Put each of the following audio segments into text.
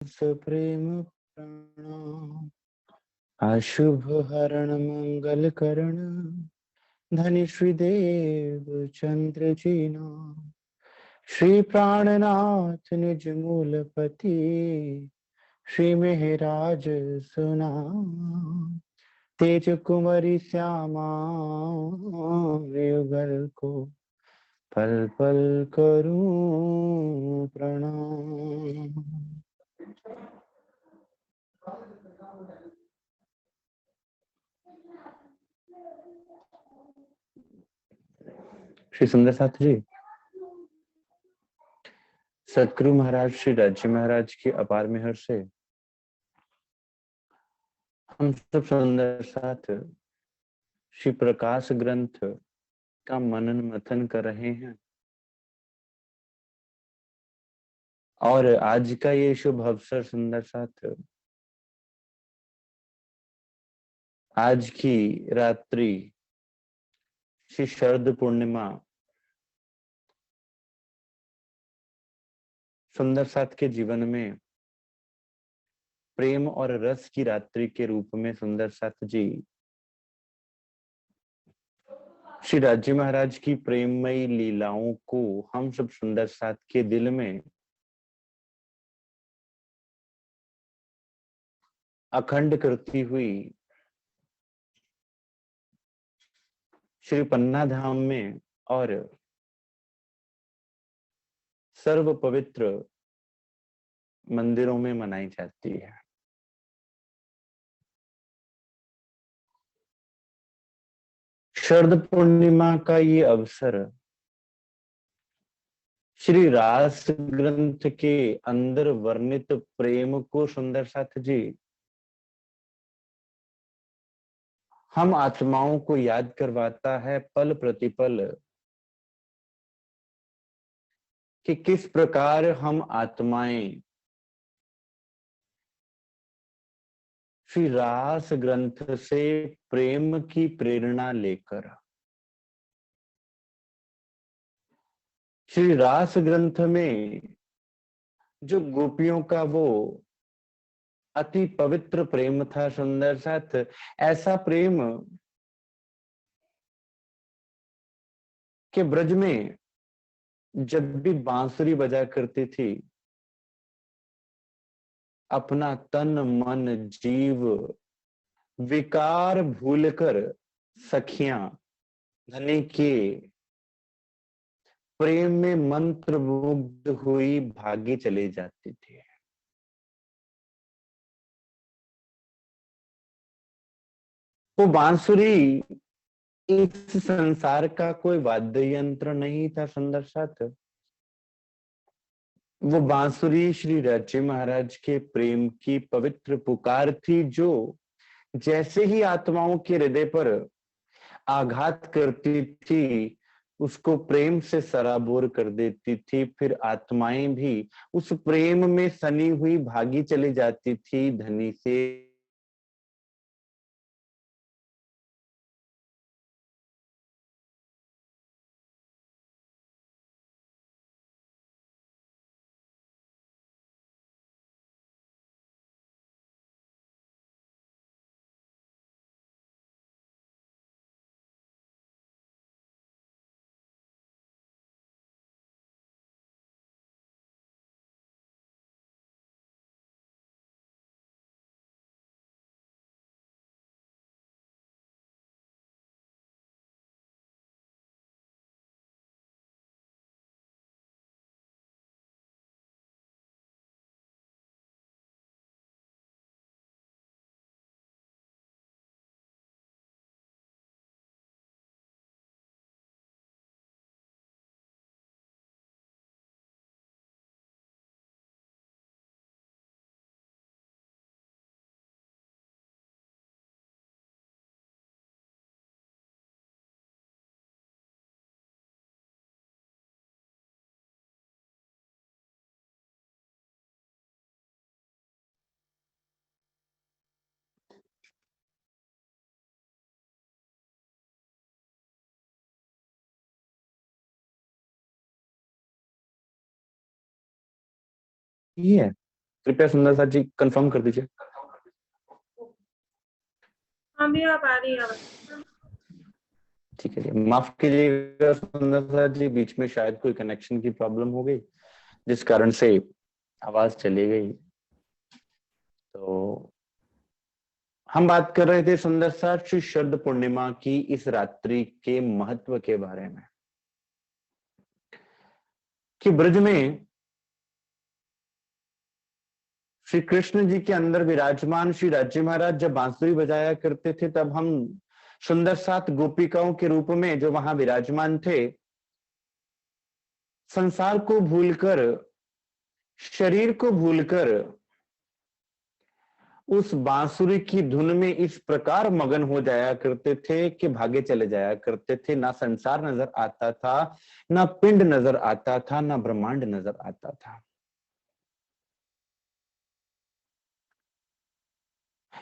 प्रेम प्रणाम। अशुभ हरण मंगल करण धनि श्री देव चंद्र जी नाम। श्री प्राणनाथ निज मूलपति श्री मेहराज सुनाम। तेज कुमरी श्यामा युगल को पल पल करूं प्रणाम। श्री सुंदर साथ जी, सतगुरु महाराज श्री राज्य महाराज की अपार मेहर से हम सब सुंदर साथ श्री प्रकाश ग्रंथ का मनन मथन कर रहे हैं। और आज का ये शुभ अवसर सुंदर साथ, आज की रात्रि श्री शरद पूर्णिमा सुंदर साथ के जीवन में प्रेम और रस की रात्रि के रूप में सुंदर साथ जी श्री राज्य महाराज की प्रेममयी लीलाओं को हम सब सुंदर साथ के दिल में अखंड करती हुई श्री पन्ना धाम में और सर्व पवित्र मंदिरों में मनाई जाती है। शरद पूर्णिमा का ये अवसर श्री रास ग्रंथ के अंदर वर्णित प्रेम को सुंदर साथ जी हम आत्माओं को याद करवाता है पल प्रतिपल कि किस प्रकार हम आत्माएं श्री रास ग्रंथ से प्रेम की प्रेरणा लेकर श्री रास ग्रंथ में जो गोपियों का वो अति पवित्र प्रेम था सुंदर साथ, ऐसा प्रेम के ब्रज में जब भी बांसुरी बजा करती थी, अपना तन मन जीव विकार भूलकर सखियां धनी के प्रेम में मंत्रमुग्ध हुई भागी चली जाती थी। वो बांसुरी इस संसार का कोई वाद्य यंत्र नहीं था सुंदर साथ, वो बांसुरी श्री राज्य महाराज के प्रेम की पवित्र पुकार थी, जो जैसे ही आत्माओं के हृदय पर आघात करती थी उसको प्रेम से सराबोर कर देती थी। फिर आत्माएं भी उस प्रेम में सनी हुई भागी चली जाती थी धनी से। ये कृपया सुंदर साथ जी कंफर्म कर दीजिए। हाँ भैया, आप आ रही है आवाज। ठीक है जी, माफ कीजिएगा सुंदर साथ जी, बीच में शायद कोई कनेक्शन की प्रॉब्लम हो गई जिस कारण से आवाज चली गई। तो हम बात कर रहे थे सुंदर साथ श्री शरद पूर्णिमा की इस रात्रि के महत्व के बारे में, कि ब्रज में श्री कृष्ण जी के अंदर विराजमान श्री राज्य महाराज जब बांसुरी बजाया करते थे, तब हम सुंदर सात गोपिकाओं के रूप में जो वहां विराजमान थे, संसार को भूलकर, शरीर को भूलकर उस बांसुरी की धुन में इस प्रकार मगन हो जाया करते थे कि भागे चले जाया करते थे। ना संसार नजर आता था, ना पिंड नजर आता था, ना ब्रह्मांड नजर आता था।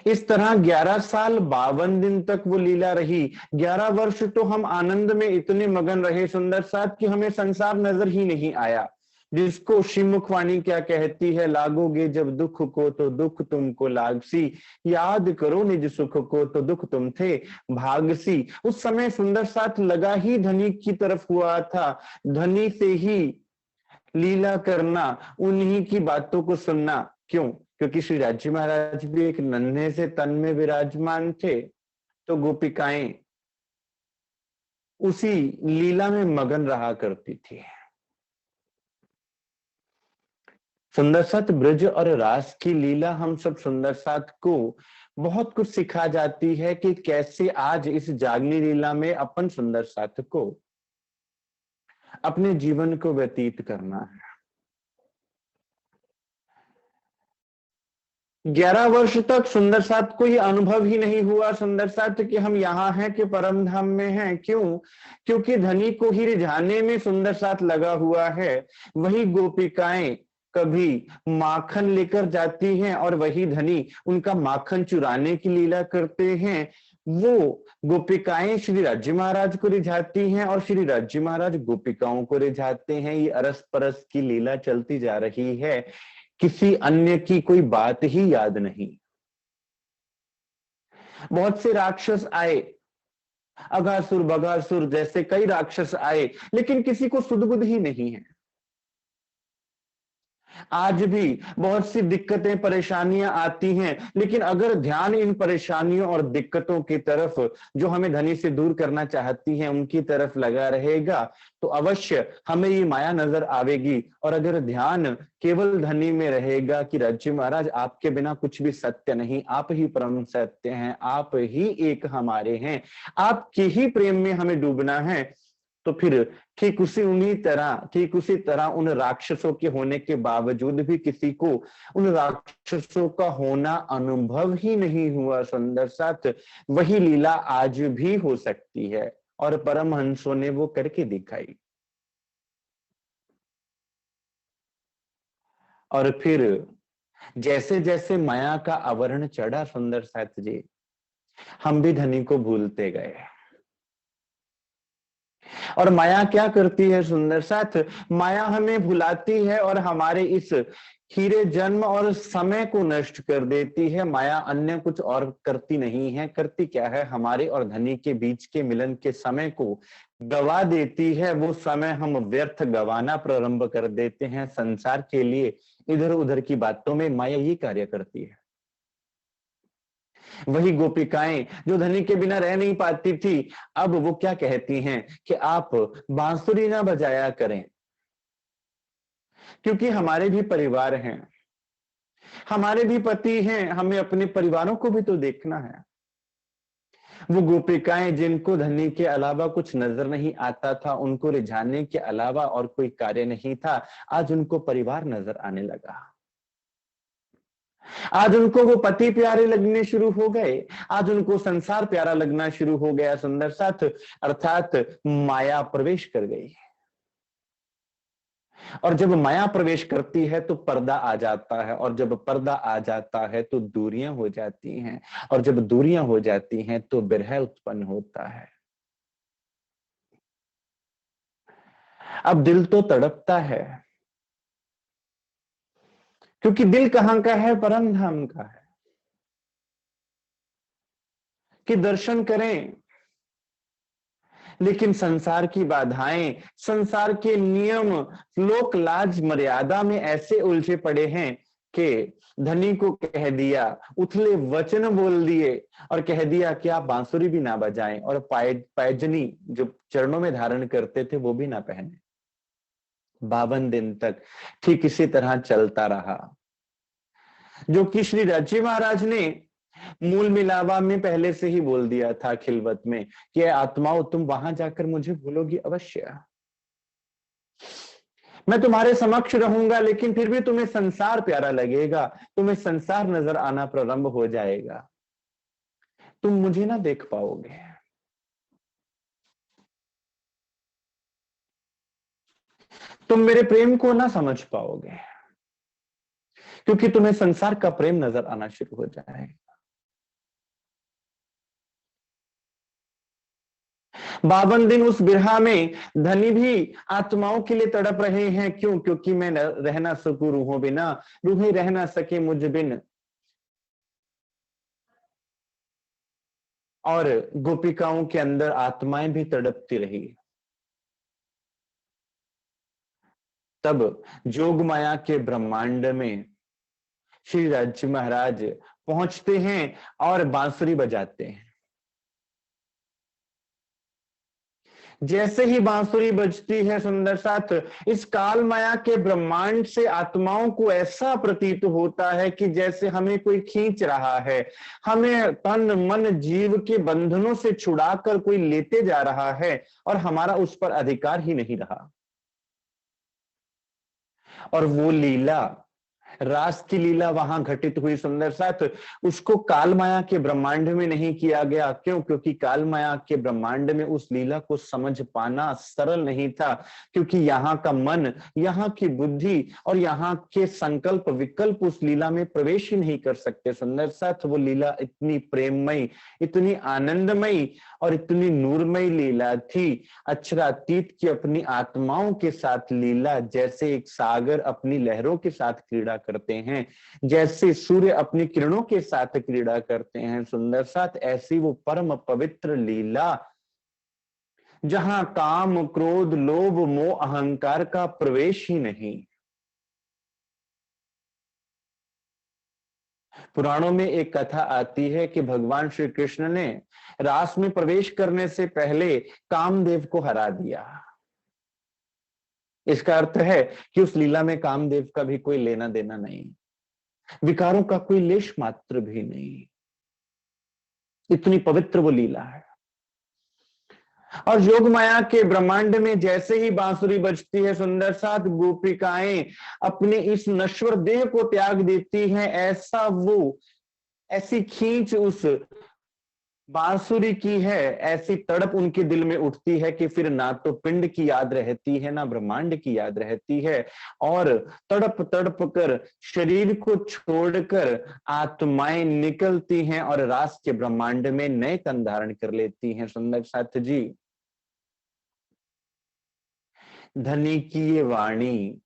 इस तरह 11 साल 52 दिन तक वो लीला रही। 11 वर्ष तो हम आनंद में इतने मगन रहे सुंदर साथ कि हमें संसार नजर ही नहीं आया। जिसको श्रीमुखवाणी क्या कहती है, लागोगे जब दुख को तो दुख तुमको लागसी, याद करो निज सुख को तो दुख तुम थे भागसी। उस समय सुंदर साथ लगा ही धनी की तरफ हुआ था। धनी से ही लीला करना, उन्हीं की बातों को सुनना। क्यों? क्योंकि श्री राज्य महाराज भी एक नन्हे से तन में विराजमान थे, तो गोपिकाएं उसी लीला में मगन रहा करती थी। सुंदर साथ ब्रज और रास की लीला हम सब सुंदर साथ को बहुत कुछ सिखा जाती है कि कैसे आज इस जागनी लीला में अपन सुंदर साथ को अपने जीवन को व्यतीत करना है। 11 वर्ष तक सुंदर साथ को ये अनुभव ही नहीं हुआ सुंदर साथ कि हम यहाँ हैं कि परम धाम में हैं। क्यों? क्योंकि धनी को ही रिझाने में सुंदर साथ लगा हुआ है। वही गोपिकाएं कभी माखन लेकर जाती हैं और वही धनी उनका माखन चुराने की लीला करते हैं। वो गोपिकाएं श्री राज्य महाराज को रिझाती हैं और श्री राज्य महाराज गोपिकाओं को रिझाते हैं। ये अरस परस की लीला चलती जा रही है, किसी अन्य की कोई बात ही याद नहीं। बहुत से राक्षस आए, अघासुर बघासुर जैसे कई राक्षस आए, लेकिन किसी को सुध-बुध ही नहीं है। आज भी बहुत सी दिक्कतें परेशानियां आती हैं, लेकिन अगर ध्यान इन परेशानियों और दिक्कतों की तरफ जो हमें धनी से दूर करना चाहती हैं उनकी तरफ लगा रहेगा, तो अवश्य हमें ये माया नजर आवेगी। और अगर ध्यान केवल धनी में रहेगा कि राज्य महाराज आपके बिना कुछ भी सत्य नहीं, आप ही परम सत्य हैं, आप ही एक हमारे हैं, आपके ही प्रेम में हमें डूबना है, तो फिर ठीक उसी तरह उन राक्षसों के होने के बावजूद भी किसी को उन राक्षसों का होना अनुभव ही नहीं हुआ सुंदर साथ, वही लीला आज भी हो सकती है और परमहंसों ने वो करके दिखाई। और फिर जैसे जैसे माया का आवरण चढ़ा सुंदर साथ जी, हम भी धनी को भूलते गए। और माया क्या करती है सुंदर साथ? माया हमें भुलाती है और हमारे इस हीरे जन्म और समय को नष्ट कर देती है। माया अन्य कुछ और करती नहीं है, करती क्या है? हमारे और धनी के बीच के मिलन के समय को गवा देती है। वो समय हम व्यर्थ गवाना प्रारंभ कर देते हैं संसार के लिए, इधर उधर की बातों में माया ये कार्य करती है। वही गोपिकाएं जो धनी के बिना रह नहीं पाती थी, अब वो क्या कहती हैं कि आप बांसुरी ना बजाया करें, क्योंकि हमारे भी परिवार हैं, हमारे भी पति हैं, हमें अपने परिवारों को भी तो देखना है। वो गोपिकाएं जिनको धनी के अलावा कुछ नजर नहीं आता था, उनको रिझाने के अलावा और कोई कार्य नहीं था, आज उनको परिवार नजर आने लगा। आज उनको वो पति प्यारे लगने शुरू हो गए, आज उनको संसार प्यारा लगना शुरू हो गया सुंदर साथ, अर्थात माया प्रवेश कर गई। और जब माया प्रवेश करती है तो पर्दा आ जाता है, और जब पर्दा आ जाता है तो दूरियां हो जाती हैं, और जब दूरियां हो जाती हैं तो विरह उत्पन्न होता है। अब दिल तो तड़पता है क्योंकि दिल कहां का है? परम धाम का है। कि दर्शन करें, लेकिन संसार की बाधाएं, संसार के नियम, लोक लाज मर्यादा में ऐसे उलझे पड़े हैं कि धनी को कह दिया, उथले वचन बोल दिए और कह दिया कि आप बांसुरी भी ना बजाएं और पैजनी जो चरणों में धारण करते थे वो भी ना पहने। 52 दिन तक ठीक इसी तरह चलता रहा, जो कि श्री राजी महाराज ने मूल मिलावा में पहले से ही बोल दिया था खिलवत में कि आत्माओं तुम वहां जाकर मुझे भूलोगी अवश्य। मैं तुम्हारे समक्ष रहूंगा, लेकिन फिर भी तुम्हें संसार प्यारा लगेगा, तुम्हें संसार नजर आना प्रारंभ हो जाएगा, तुम मुझे ना देख पाओगे। तुम मेरे प्रेम को ना समझ पाओगे, क्योंकि तुम्हें संसार का प्रेम नजर आना शुरू हो जाएगा। 52 दिन उस बिरहा में धनी भी आत्माओं के लिए तड़प रहे हैं। क्यों? क्योंकि मैं रह ना सकूं रूहों बिना, रूहें रह ना सके मुझ बिन। और गोपिकाओं के अंदर आत्माएं भी तड़पती रही। तब जोग माया के ब्रह्मांड में श्री राज महाराज पहुंचते हैं और बांसुरी बजाते हैं। जैसे ही बांसुरी बजती है सुंदर साथ, इस काल माया के ब्रह्मांड से आत्माओं को ऐसा प्रतीत होता है कि जैसे हमें कोई खींच रहा है, हमें तन मन जीव के बंधनों से छुड़ाकर कोई लेते जा रहा है और हमारा उस पर अधिकार ही नहीं रहा। और वो लीला, रास की लीला वहां घटित हुई सुंदर साथ, उसको काल माया के ब्रह्मांड में नहीं किया गया। क्यों? क्योंकि काल माया के ब्रह्मांड में उस लीला को समझ पाना सरल नहीं था, क्योंकि यहाँ का मन, यहाँ की बुद्धि और यहाँ के संकल्प विकल्प उस लीला में प्रवेश ही नहीं कर सकते। सुंदर साथ वो लीला इतनी प्रेममयी, इतनी आनंदमयी और इतनी नूरमयी लीला थी। अक्षरातीत की अपनी आत्माओं के साथ लीला, जैसे एक सागर अपनी लहरों के साथ क्रीड़ा करते हैं, जैसे सूर्य अपनी किरणों के साथ क्रीड़ा करते हैं सुंदर साथ, ऐसी वो परम पवित्र लीला जहां काम क्रोध लोभ मोह अहंकार का प्रवेश ही नहीं। पुराणों में एक कथा आती है कि भगवान श्री कृष्ण ने रास में प्रवेश करने से पहले कामदेव को हरा दिया। इसका अर्थ है कि उस लीला में कामदेव का भी कोई लेना देना नहीं, विकारों का कोई लेश मात्र भी नहीं। इतनी पवित्र वो लीला है। और योग माया के ब्रह्मांड में जैसे ही बांसुरी बजती है सुंदर साथ, गोपिकाएं अपने इस नश्वर देह को त्याग देती हैं। ऐसा वो, ऐसी खींच उस बांसुरी की है, ऐसी तड़प उनके दिल में उठती है कि फिर ना तो पिंड की याद रहती है, ना ब्रह्मांड की याद रहती है। और तड़प तड़प कर शरीर को छोड़कर आत्माएं निकलती हैं और रास के ब्रह्मांड में नए तन धारण कर लेती हैं। सुंदर साथ जी, धनी की ये वाणी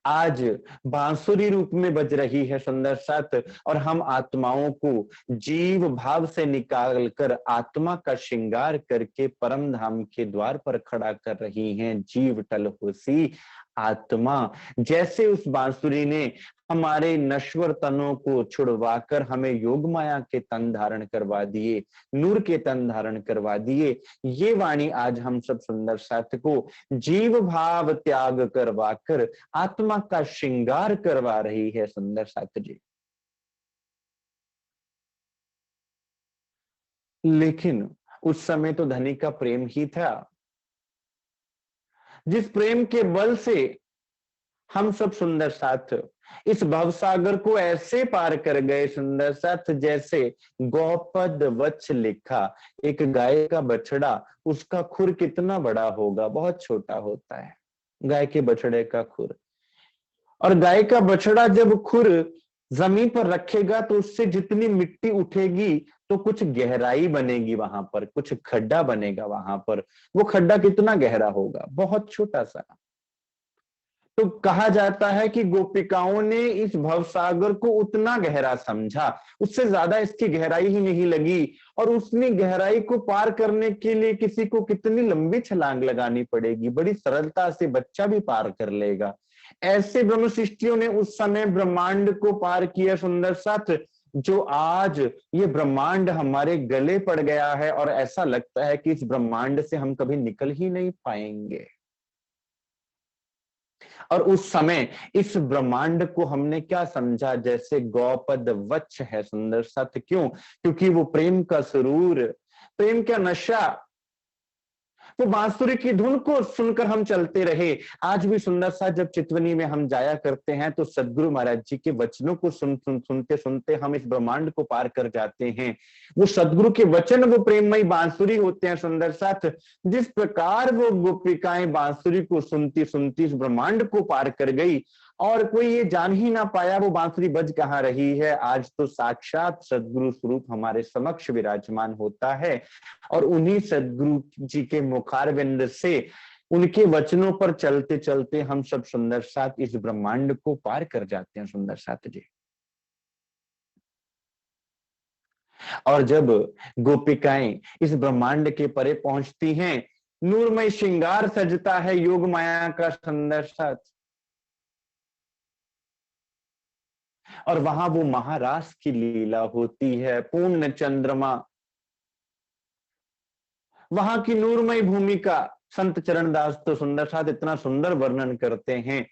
आज बांसुरी रूप में बज रही है सुंदर साथ, और हम आत्माओं को जीव भाव से निकाल कर आत्मा का श्रृंगार करके परम धाम के द्वार पर खड़ा कर रही हैं। जीव टल होसी आत्मा, जैसे उस बांसुरी ने हमारे नश्वर तनों को छुड़वाकर हमें योग माया के तन धारण करवा दिए, नूर के तन धारण करवा दिए। ये वाणी आज हम सब सुंदर साथ को जीव भाव त्याग करवा कर आत्मा का श्रृंगार करवा रही है सुंदर साथ जी। लेकिन उस समय तो धनी का प्रेम ही था, जिस प्रेम के बल से हम सब सुंदर साथ इस भवसागर को ऐसे पार कर गए सुंदर साथ, जैसे गौपद वत्स लिखा। एक गाय का बछड़ा, उसका खुर कितना बड़ा होगा? बहुत छोटा होता है गाय के बछड़े का खुर। और गाय का बछड़ा जब खुर जमीन पर रखेगा तो उससे जितनी मिट्टी उठेगी तो कुछ गहराई बनेगी वहां पर, कुछ खड्डा बनेगा वहां पर। वो खड्डा कितना गहरा होगा? बहुत छोटा सा। तो कहा जाता है कि गोपिकाओं ने इस भवसागर को उतना गहरा समझा, उससे ज्यादा इसकी गहराई ही नहीं लगी। और उतनी गहराई को पार करने के लिए किसी को कितनी लंबी छलांग लगानी पड़ेगी, बड़ी सरलता से बच्चा भी पार कर लेगा। ऐसे ब्रह्म सृष्टियों ने उस समय ब्रह्मांड को पार किया सुंदर साथ, जो आज ये ब्रह्मांड हमारे गले पड़ गया है और ऐसा लगता है कि इस ब्रह्मांड से हम कभी निकल ही नहीं पाएंगे। और उस समय इस ब्रह्मांड को हमने क्या समझा, जैसे गौपद वच्छ है सुंदर साथ। क्यों? क्योंकि वो प्रेम का सुरूर, प्रेम का नशा, वो बांसुरी की धुन को सुनकर हम चलते रहे। आज भी सुंदर सा जब चितवनी में हम जाया करते हैं तो सदगुरु महाराज जी के वचनों को सुनते सुनते हम इस ब्रह्मांड को पार कर जाते हैं। वो सदगुरु के वचन वो प्रेममयी बांसुरी होते हैं सुंदर साथ। जिस प्रकार वो गोपिकाएं बांसुरी को सुनती सुनती इस ब्रह्मांड को पार कर गई और कोई ये जान ही ना पाया वो बांसुरी बज कहाँ रही है। आज तो साक्षात सदगुरु स्वरूप हमारे समक्ष विराजमान होता है और उन्हीं सदगुरु जी के मुखारविंद से, उनके वचनों पर चलते चलते हम सब सुंदर साथ इस ब्रह्मांड को पार कर जाते हैं सुंदर साथ जी। और जब गोपिकाएं इस ब्रह्मांड के परे पहुंचती हैं, नूरमय श्रृंगार सजता है योग माया का सुंदर साथ, और वहां वो महारास की लीला होती है। पूर्ण चंद्रमा, वहां की नूरमय भूमिका, संत चरणदास तो सुंदर साथ इतना सुंदर वर्णन करते हैं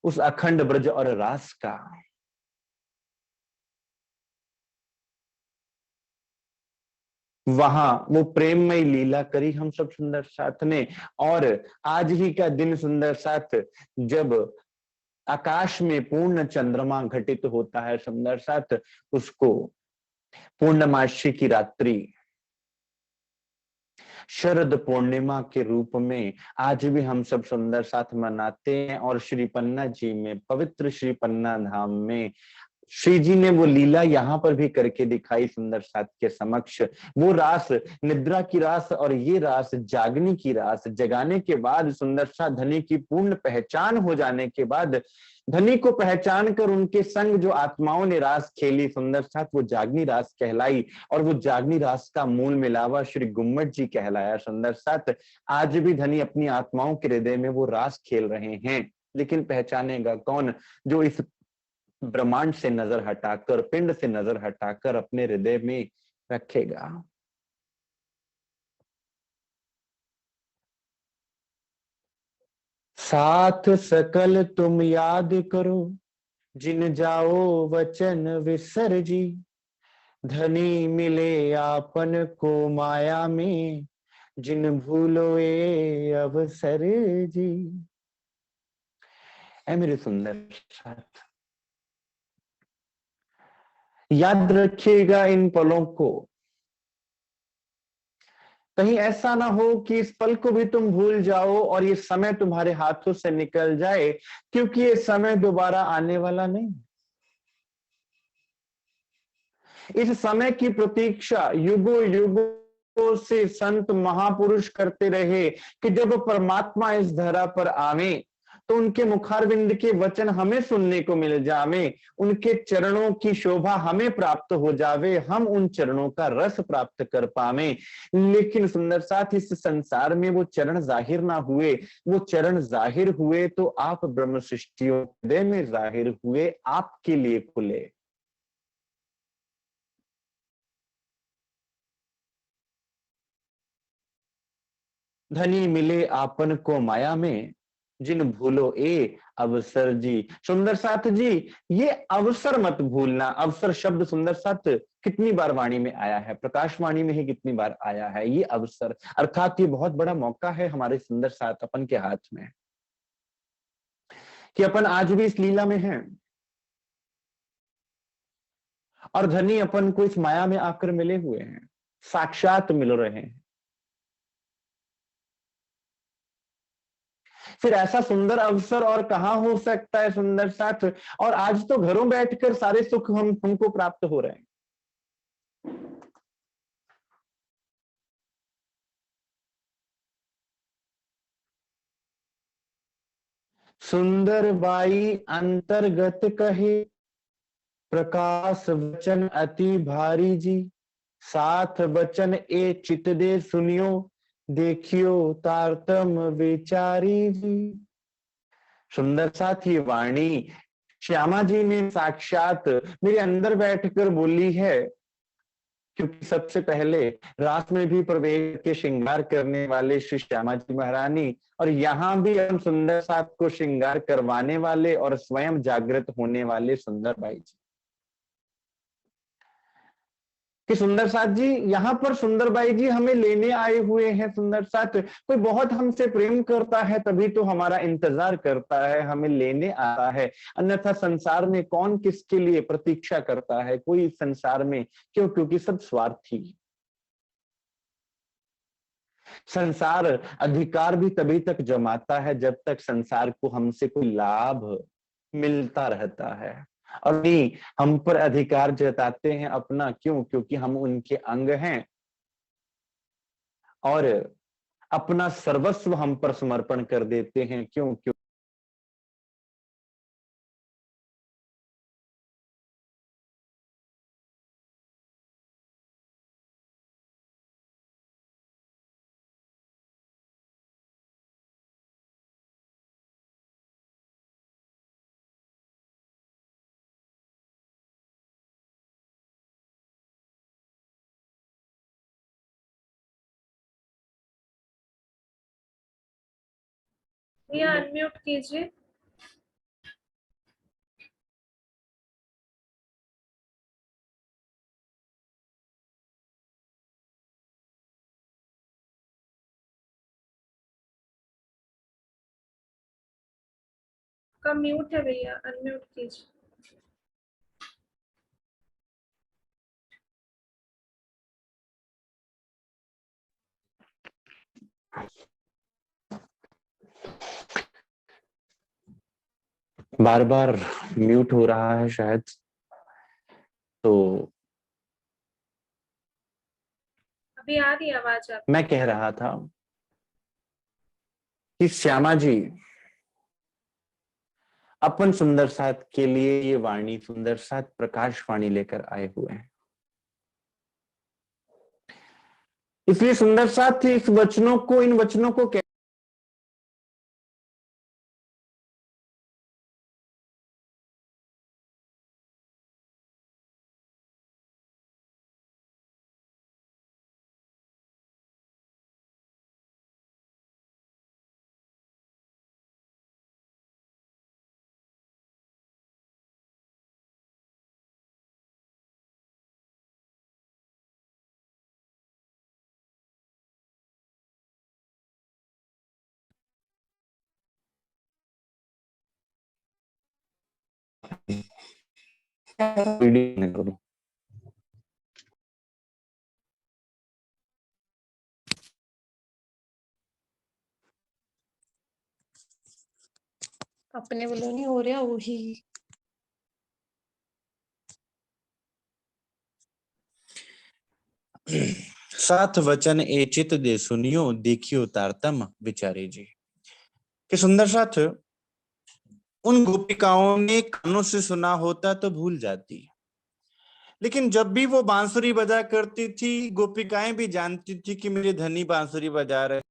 उस अखंड ब्रज और रास का। वहां वो प्रेममय लीला करी हम सब सुंदर साथ ने। और आज ही का दिन सुंदर साथ, जब आकाश में पूर्ण चंद्रमा घटित होता है सुंदर साथ, उसको पूर्णमासी की रात्रि, शरद पूर्णिमा के रूप में आज भी हम सब सुंदर साथ मनाते हैं। और श्री पन्ना जी में, पवित्र श्री पन्ना धाम में श्री जी ने वो लीला यहाँ पर भी करके दिखाई सुंदर साथ के समक्ष। वो रास निद्रा की रास और ये रास जागने की रास। जगाने के बाद सुंदर साथ धनी की पूर्ण पहचान हो जाने के बाद, धनी को पहचान कर उनके संग जो आत्माओं ने रास खेली सुंदर साथ, वो जागनी रास कहलाई। और वो जागनी रास का मूल मिलावा श्री गुम्मट जी कहलाया सुंदर साथ। आज भी धनी अपनी आत्माओं के हृदय में वो रास खेल रहे हैं, लेकिन पहचानेगा कौन? जो इस ब्रह्मांड से नजर हटाकर, पिंड से नजर हटाकर अपने हृदय में रखेगा। साथ सकल तुम याद करो, जिन जाओ वचन विसर्जी। धनी मिले आपन को माया में, जिन भूलो ए अवसर जी। ऐ मेरे सुंदर साथ, याद रखिएगा इन पलों को। कहीं ऐसा ना हो कि इस पल को भी तुम भूल जाओ और ये समय तुम्हारे हाथों से निकल जाए, क्योंकि ये समय दोबारा आने वाला नहीं। इस समय की प्रतीक्षा युगों युगों से संत महापुरुष करते रहे कि जब परमात्मा इस धरा पर आवे तो उनके मुखारविंद के वचन हमें सुनने को मिल जावे, उनके चरणों की शोभा हमें प्राप्त हो जावे, हम उन चरणों का रस प्राप्त कर पावे। लेकिन सुंदर साथ इस संसार में वो चरण जाहिर ना हुए। वो चरण जाहिर हुए तो आप ब्रह्म सृष्टियों में जाहिर हुए, आपके लिए खुले। धनी मिले आपन को माया में, जिन भूलो ए अवसर जी। सुंदर साथ जी, ये अवसर मत भूलना। अवसर शब्द सुंदर साथ कितनी बार वाणी में आया है, प्रकाशवाणी में ही कितनी बार आया है। ये अवसर अर्थात ये बहुत बड़ा मौका है हमारे सुंदर साथ अपन के हाथ में, कि अपन आज भी इस लीला में हैं और धनी अपन को इस माया में आकर मिले हुए हैं, साक्षात मिल रहे हैं। फिर ऐसा सुंदर अवसर और कहां हो सकता है सुंदर साथ। और आज तो घरों बैठकर सारे सुख हमको प्राप्त हो रहे हैं। सुंदर बाई अंतर्गत कहे, प्रकाश वचन अति भारी जी। साथ वचन ए चित दे सुनियो, देखियो तारतम विचारी जी। सुंदर साथ ये वाणी श्यामा जी ने साक्षात मेरे अंदर बैठकर बोली है, क्योंकि सबसे पहले रास में भी प्रवेश के श्रृंगार करने वाले श्री श्यामा जी महारानी, और यहाँ भी हम सुंदर साथ को श्रृंगार करवाने वाले और स्वयं जागृत होने वाले सुंदर बाई जी। कि सुंदर साथ जी यहाँ पर सुंदर बाई जी हमें लेने आए हुए हैं। सुंदर साथ कोई बहुत हमसे प्रेम करता है तभी तो हमारा इंतजार करता है, हमें लेने आता है, अन्यथा संसार में कौन किसके लिए प्रतीक्षा करता है, कोई संसार में क्यों, क्योंकि सब स्वार्थी। संसार अधिकार भी तभी तक जमाता है जब तक संसार को हमसे कोई लाभ मिलता रहता है, और नहीं हम पर अधिकार जताते हैं अपना, क्यों, क्योंकि हम उनके अंग हैं और अपना सर्वस्व हम पर समर्पण कर देते हैं, क्यों, क्यों। भैया अनम्यूट कीजिए। का म्यूट है भैया, अनम्यूट कीजिए। बार बार म्यूट हो रहा है शायद, तो अभी आ रही आवाज आप? मैं कह रहा था कि श्यामा जी अपन सुंदर साथ के लिए ये वाणी सुंदर साथ प्रकाश वाणी लेकर आए हुए हैं। इसलिए सुंदर साथ इस वचनों को, इन वचनों को करूं। अपने वालों नहीं हो रहा वही। साथ वचन ए चित दे सुनियो, देखियो तारतम विचारे जी। कि सुंदर साथ उन गोपिकाओं ने कानों से सुना होता तो भूल जाती, लेकिन जब भी वो बांसुरी बजा करती थी गोपिकाएं भी जानती थी कि मेरे धनी बांसुरी बजा रहे।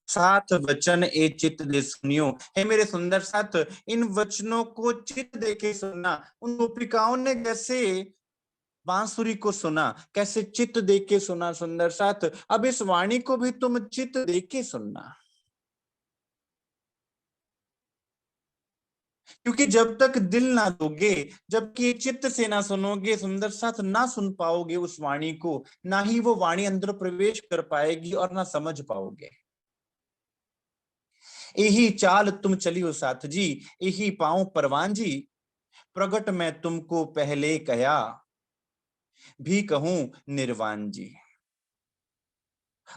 साथ वचन ए चित दे सुनियो, हे मेरे सुंदर साथ इन वचनों को चित दे के सुनना। उन गोपिकाओं ने जैसे बांसुरी को सुना, कैसे चित्त दे के सुना सुंदर साथ, अब इस वाणी को भी तुम चित्त दे के सुनना। क्योंकि जब तक दिल ना दोगे, जबकि चित्त से ना सुनोगे सुंदर साथ, ना सुन पाओगे उस वाणी को, ना ही वो वाणी अंदर प्रवेश कर पाएगी और ना समझ पाओगे। यही चाल तुम चली हो साथ जी, यही पाऊं परवान जी, प्रगट मैं तुमको पहले कया, भी कहूं निर्वाण जी।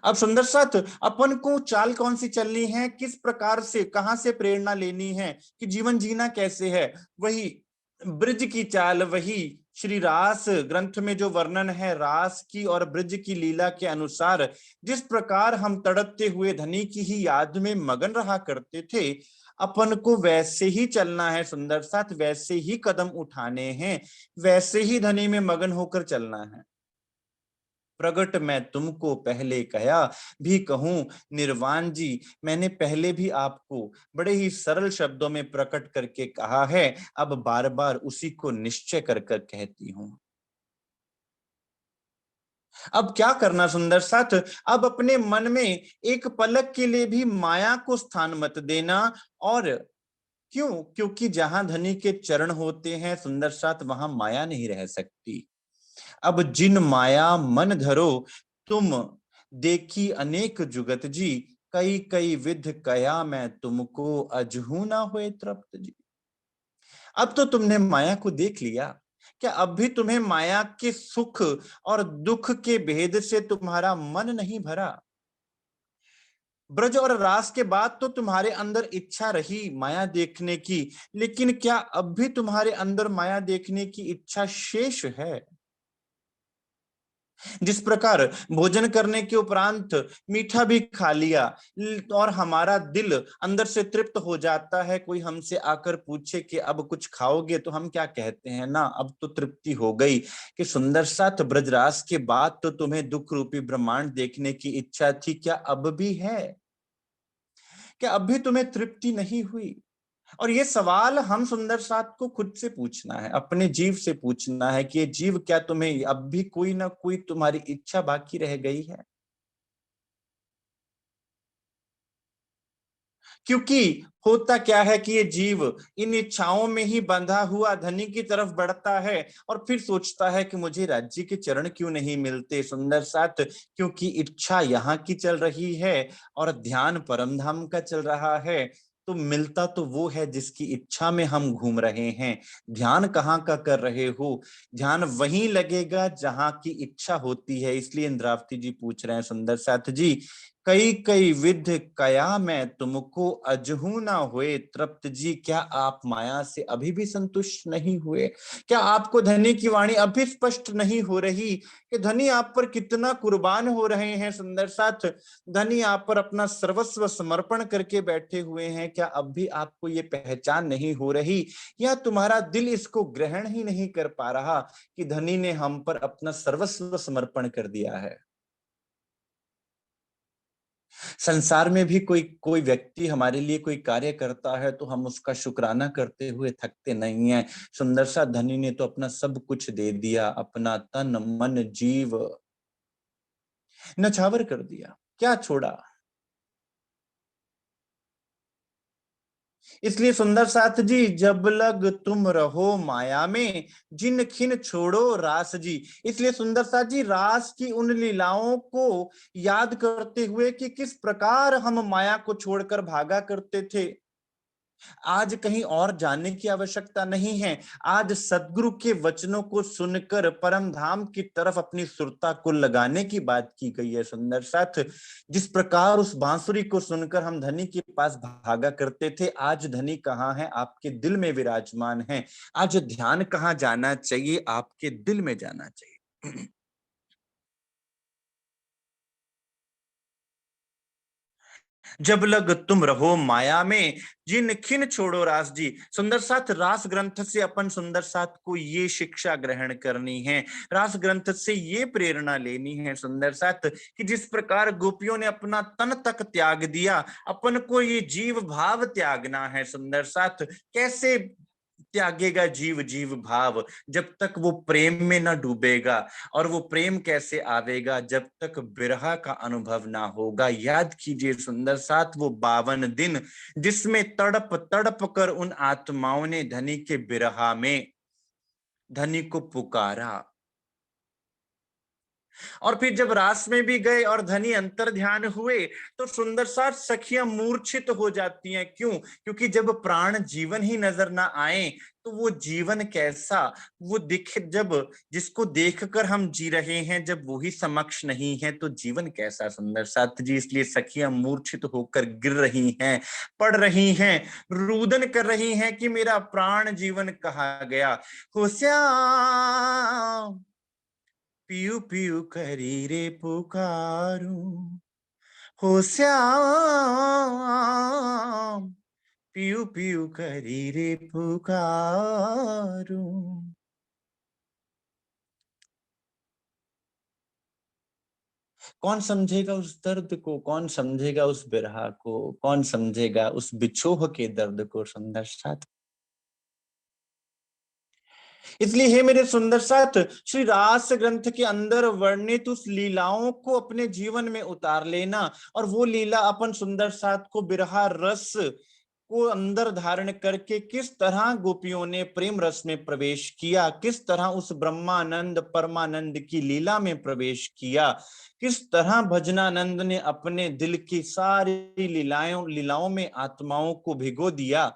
अब सुंदर साथ अपन को चाल कौन सी चलनी है, किस प्रकार से, कहां से प्रेरणा लेनी है कि जीवन जीना कैसे है, वही ब्रज की चाल, वही श्री रास ग्रंथ में जो वर्णन है रास की और ब्रज की लीला के अनुसार जिस प्रकार हम तड़पते हुए धनी की ही याद में मगन रहा करते थे, अपन को वैसे ही चलना है सुंदर साथ, वैसे ही कदम उठाने हैं, वैसे ही धनी में मगन होकर चलना है। प्रगट मैं तुमको पहले कहा भी कहूं निर्वाण जी, मैंने पहले भी आपको बड़े ही सरल शब्दों में प्रकट करके कहा है, अब बार बार उसी को निश्चय कर कर कहती हूं। अब क्या करना सुंदर साथ, अब अपने मन में एक पलक के लिए भी माया को स्थान मत देना। और क्यों? क्योंकि जहां धनी के चरण होते हैं सुंदर साथ, वहां माया नहीं रह सकती। अब जिन माया मन धरो तुम, देखी अनेक जुगत जी, कई कई विध कया मैं तुमको, अजहू ना हुए तृप्त जी। अब तो तुमने माया को देख लिया, क्या अब भी तुम्हें माया के सुख और दुख के भेद से तुम्हारा मन नहीं भरा? ब्रज और रास के बाद तो तुम्हारे अंदर इच्छा रही माया देखने की, लेकिन क्या अब भी तुम्हारे अंदर माया देखने की इच्छा शेष है? जिस प्रकार भोजन करने के उपरांत मीठा भी खा लिया और हमारा दिल अंदर से तृप्त हो जाता है, कोई हमसे आकर पूछे कि अब कुछ खाओगे, तो हम क्या कहते हैं ना, अब तो तृप्ति हो गई। कि सुंदर साथ ब्रजरास के बाद तो तुम्हें दुख रूपी ब्रह्मांड देखने की इच्छा थी, क्या अब भी है? क्या अब भी तुम्हें तृप्ति नहीं हुई? और ये सवाल हम सुंदर साथ को खुद से पूछना है, अपने जीव से पूछना है कि ये जीव, क्या तुम्हें अब भी कोई ना कोई तुम्हारी इच्छा बाकी रह गई है? क्योंकि होता क्या है कि ये जीव इन इच्छाओं में ही बंधा हुआ धनी की तरफ बढ़ता है और फिर सोचता है कि मुझे राज्य के चरण क्यों नहीं मिलते सुंदर साथ, क्योंकि इच्छा यहाँ की चल रही है और ध्यान परम धाम का चल रहा है। तो मिलता तो वो है जिसकी इच्छा में हम घूम रहे हैं। ध्यान कहाँ का कर रहे हो? ध्यान वहीं लगेगा जहां की इच्छा होती है। इसलिए इंद्रावती जी पूछ रहे हैं सुंदर साथ जी, कई कई विध कया मैं तुमको, अजहू ना हुए तृप्त जी। क्या आप माया से अभी भी संतुष्ट नहीं हुए? क्या आपको धनी की वाणी अभी स्पष्ट नहीं हो रही कि धनी आप पर कितना कुर्बान हो रहे हैं? सुंदर साथ, धनी आप पर अपना सर्वस्व समर्पण करके बैठे हुए हैं। क्या अब भी आपको ये पहचान नहीं हो रही, या तुम्हारा दिल इसको ग्रहण ही नहीं कर पा रहा कि धनी ने हम पर अपना सर्वस्व समर्पण कर दिया है? संसार में भी कोई कोई व्यक्ति हमारे लिए कोई कार्य करता है तो हम उसका शुक्राना करते हुए थकते नहीं हैं। सुंदर सा धनी ने तो अपना सब कुछ दे दिया, अपना तन मन जीव नछावर कर दिया, क्या छोड़ा? इसलिए सुंदर साथ जी, जब लग तुम रहो माया में, जिन खिन छोड़ो रास जी। इसलिए सुंदर साथ जी, रास की उन लीलाओं को याद करते हुए कि किस प्रकार हम माया को छोड़कर भागा करते थे, आज कहीं और जाने की आवश्यकता नहीं है। आज सदगुरु के वचनों को सुनकर परम धाम की तरफ अपनी सुरता को लगाने की बात की गई है। सुंदर साथ, जिस प्रकार उस बांसुरी को सुनकर हम धनी के पास भागा करते थे, आज धनी कहाँ है? आपके दिल में विराजमान है। आज ध्यान कहाँ जाना चाहिए? आपके दिल में जाना चाहिए। जब लग तुम रहो माया में, जिन खिन छोड़ो रास जी। सुंदर साथ, रास ग्रंथ से अपन सुंदर साथ को ये शिक्षा ग्रहण करनी है, रास ग्रंथ से ये प्रेरणा लेनी है सुंदर साथ, कि जिस प्रकार गोपियों ने अपना तन तक त्याग दिया, अपन को ये जीव भाव त्यागना है सुंदर साथ। कैसे त्यागेगा जीव जीव भाव? जब तक वो प्रेम में न डूबेगा। और वो प्रेम कैसे आवेगा? जब तक विरह का अनुभव ना होगा। याद कीजिए सुंदर साथ, वो 52 दिन जिसमें तड़प तड़प कर उन आत्माओं ने धनी के विरह में धनी को पुकारा। और फिर जब रास में भी गए और धनी अंतर ध्यान हुए तो सुंदर सा सखियां मूर्छित हो जाती हैं। क्यों? क्योंकि जब प्राण जीवन ही नजर ना आए तो वो जीवन कैसा, वो दिख, जब जिसको देखकर हम जी रहे हैं जब वो ही समक्ष नहीं है तो जीवन कैसा सुंदर साथ जी। इसलिए सखियां मूर्छित होकर गिर रही हैं, पड़ रही हैं, रुदन कर रही हैं कि मेरा प्राण जीवन कहाँ गया। हो श्याम पियू पियू करी रे पुकारू, हो श्याम पियू पियू करी रे पुकारू। कौन समझेगा उस दर्द को, कौन समझेगा उस बिरहा को, कौन समझेगा उस बिछोह के दर्द को सुंदर साथ। इसलिए हे मेरे सुंदर साथ, श्री रास ग्रंथ के अंदर वर्णित उस लीलाओं को अपने जीवन में उतार लेना और वो लीला अपन सुंदर साथ को बिरहा रस को अंदर धारण करके किस तरह गोपियों ने प्रेम रस में प्रवेश किया, किस तरह उस ब्रह्मानंद परमानंद की लीला में प्रवेश किया, किस तरह भजनानंद ने अपने दिल की सारी लीलाओं में आत्माओं को भिगो दिया।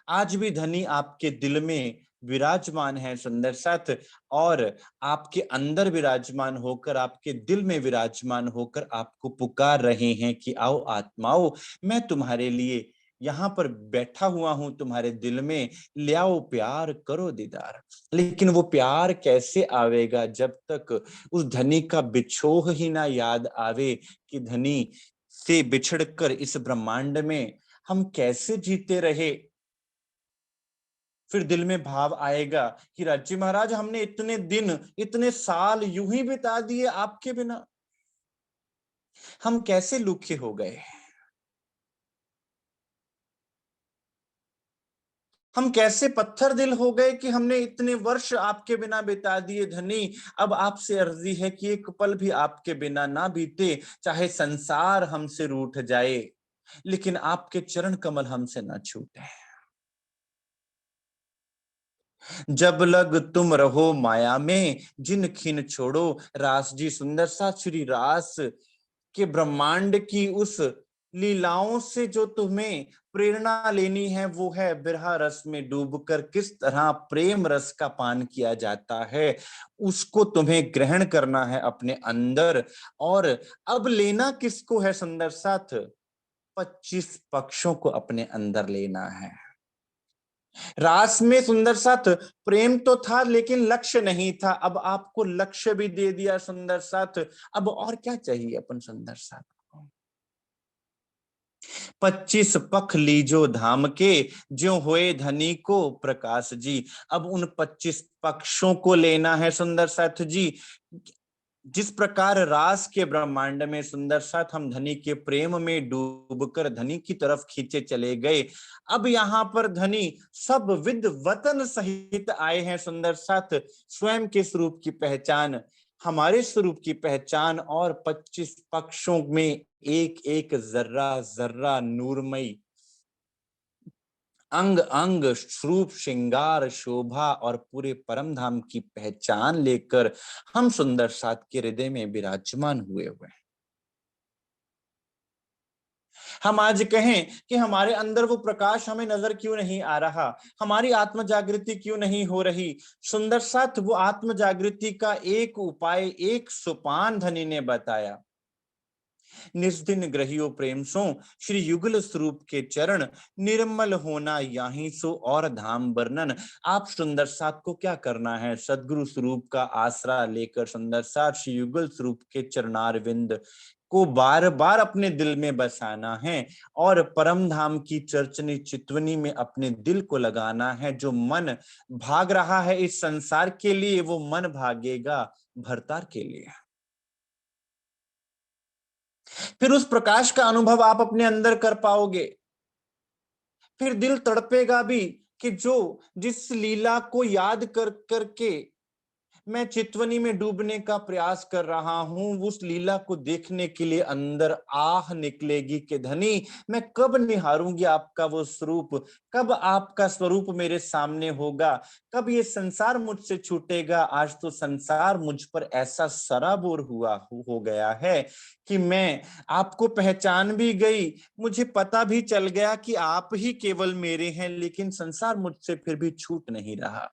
आज भी धनी आपके दिल में विराजमान है सुंदर साथ, और आपके अंदर विराजमान होकर, आपके दिल में विराजमान होकर आपको पुकार रहे हैं कि आओ आत्माओं, मैं तुम्हारे लिए यहाँ पर बैठा हुआ हूं तुम्हारे दिल में, ले आओ प्यार करो दीदार। लेकिन वो प्यार कैसे आवेगा जब तक उस धनी का बिछोह ही ना याद आवे कि धनी से बिछड़कर इस ब्रह्मांड में हम कैसे जीते रहे। फिर दिल में भाव आएगा कि राज्य महाराज हमने इतने दिन इतने साल यूं ही बिता दिए आपके बिना, हम कैसे लूखे हो गए, हम कैसे पत्थर दिल हो गए कि हमने इतने वर्ष आपके बिना बिता दिए। धनी अब आपसे अर्जी है कि एक पल भी आपके बिना ना बीते, चाहे संसार हमसे रूठ जाए लेकिन आपके चरण कमल हमसे ना छूटे। जब लग तुम रहो माया में जिन खिन छोड़ो। रास जी सुंदर सा श्री रास के ब्रह्मांड की उस लीलाओं से जो तुम्हें प्रेरणा लेनी है वो है बिरहा रस में डूबकर किस तरह प्रेम रस का पान किया जाता है, उसको तुम्हें ग्रहण करना है अपने अंदर। और अब लेना किसको है सुंदर साथ? 25 पक्षों को अपने अंदर लेना है। रास में सुंदर साथ प्रेम तो था लेकिन लक्ष्य नहीं था, अब आपको लक्ष्य भी दे दिया सुंदर साथ। अब और क्या चाहिए अपन सुंदर साथ को? 25 पख लीजो धाम के ज्यों होए धनी को प्रकाश जी। अब उन 25 पक्षों को लेना है सुंदर साथ जी। जिस प्रकार रास के ब्रह्मांड में सुंदर साथ हम धनी के प्रेम में डूबकर धनी की तरफ खींचे चले गए, अब यहाँ पर धनी सब विद वतन सहित आए हैं सुंदर साथ। स्वयं के स्वरूप की पहचान, हमारे स्वरूप की पहचान, और 25 पक्षों में एक एक जर्रा जर्रा नूरमयी अंग अंग स्वरूप श्रृंगार शोभा और पूरे परम धाम की पहचान लेकर हम सुंदर साथ के हृदय में विराजमान हुए हैं। हम आज कहें कि हमारे अंदर वो प्रकाश हमें नजर क्यों नहीं आ रहा, हमारी आत्म जागृति क्यों नहीं हो रही। सुंदर साथ वो आत्म जागृति का एक उपाय, एक सोपान धनी ने बताया। निस्दिन ग्रहियो प्रेम सो श्री युगल स्वरूप के चरण, निर्मल होना यहीं सो और धाम वर्णन। आप सुंदर साथ को क्या करना है? सदगुरु स्वरूप का आसरा लेकर सुंदर साथ श्री युगल स्वरूप के चरणारविंद को बार बार अपने दिल में बसाना है और परम धाम की चर्चनी चितवनी में अपने दिल को लगाना है। जो मन भाग रहा है इस संसार के लिए, वो मन भागेगा भरतार के लिए। फिर उस प्रकाश का अनुभव आप अपने अंदर कर पाओगे। फिर दिल तड़पेगा भी कि जो जिस लीला को याद कर करके मैं चितवनी में डूबने का प्रयास कर रहा हूं, उस लीला को देखने के लिए अंदर आह निकलेगी कि धनी मैं कब निहारूंगी आपका वो स्वरूप, कब आपका स्वरूप मेरे सामने होगा, कब ये संसार मुझसे छूटेगा। आज तो संसार मुझ पर ऐसा सराबोर हो गया है कि मैं आपको पहचान भी गई, मुझे पता भी चल गया कि आप ही केवल मेरे हैं, लेकिन संसार मुझसे फिर भी छूट नहीं रहा।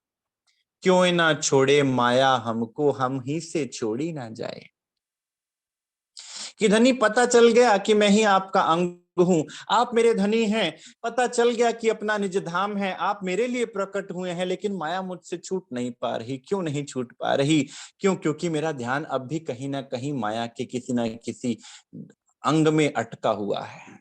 क्यों ना छोड़े माया हमको, हम ही से छोड़ी ना जाए। कि धनी पता चल गया कि मैं ही आपका अंग हूं, आप मेरे धनी हैं, पता चल गया कि अपना निज धाम है, आप मेरे लिए प्रकट हुए हैं, लेकिन माया मुझसे छूट नहीं पा रही। क्यों नहीं छूट पा रही? क्यों? क्योंकि मेरा ध्यान अब भी कहीं ना कहीं माया के किसी ना किसी अंग में अटका हुआ है।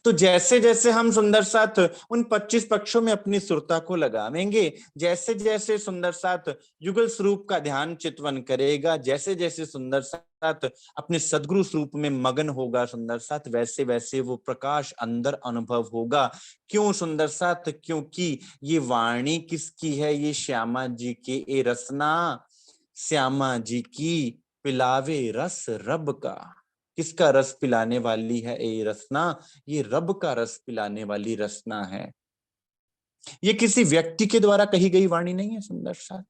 तो जैसे जैसे हम सुंदर साथ उन 25 पक्षों में अपनी सुरता को लगावेंगे, जैसे जैसे सुंदर साथ युगल स्वरूप का ध्यान चितवन करेगा, जैसे जैसे सुंदर साथ अपने सदगुरु स्वरूप में मगन होगा सुंदर साथ, वैसे वैसे वो प्रकाश अंदर अनुभव होगा। क्यों सुंदर साथ? क्योंकि ये वाणी किसकी है? ये श्यामा जी के ए रसना, श्यामा जी की पिलावे रस रब का। किसका रस पिलाने वाली है ये रसना? ये रब का रस पिलाने वाली रसना है। ये किसी व्यक्ति के द्वारा कही गई वाणी नहीं है सुंदर सा।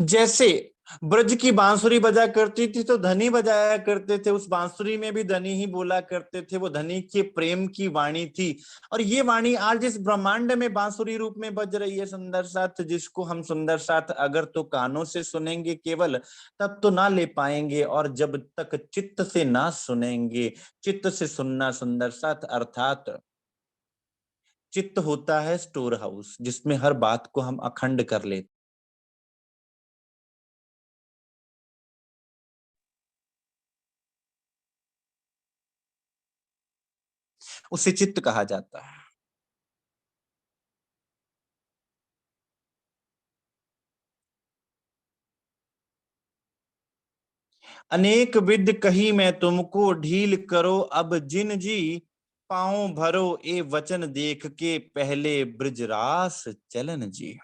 जैसे ब्रज की बांसुरी बजा करती थी तो धनी बजाया करते थे, उस बांसुरी में भी धनी ही बोला करते थे, वो धनी के प्रेम की वाणी थी। और ये वाणी आज इस ब्रह्मांड में बांसुरी रूप में बज रही है सुंदर साथ, जिसको हम सुंदर साथ अगर तो कानों से सुनेंगे केवल तब तो ना ले पाएंगे, और जब तक चित्त से ना सुनेंगे, चित्त से सुनना सुंदर साथ अर्थात चित्त होता है स्टोर हाउस, जिसमें हर बात को हम अखंड कर लेते, उसे चित्त कहा जाता है। अनेक विद कही मैं तुमको, ढील करो अब जिन जी, पांव भरो ए वचन देख के, पहले ब्रजरास चलन जी।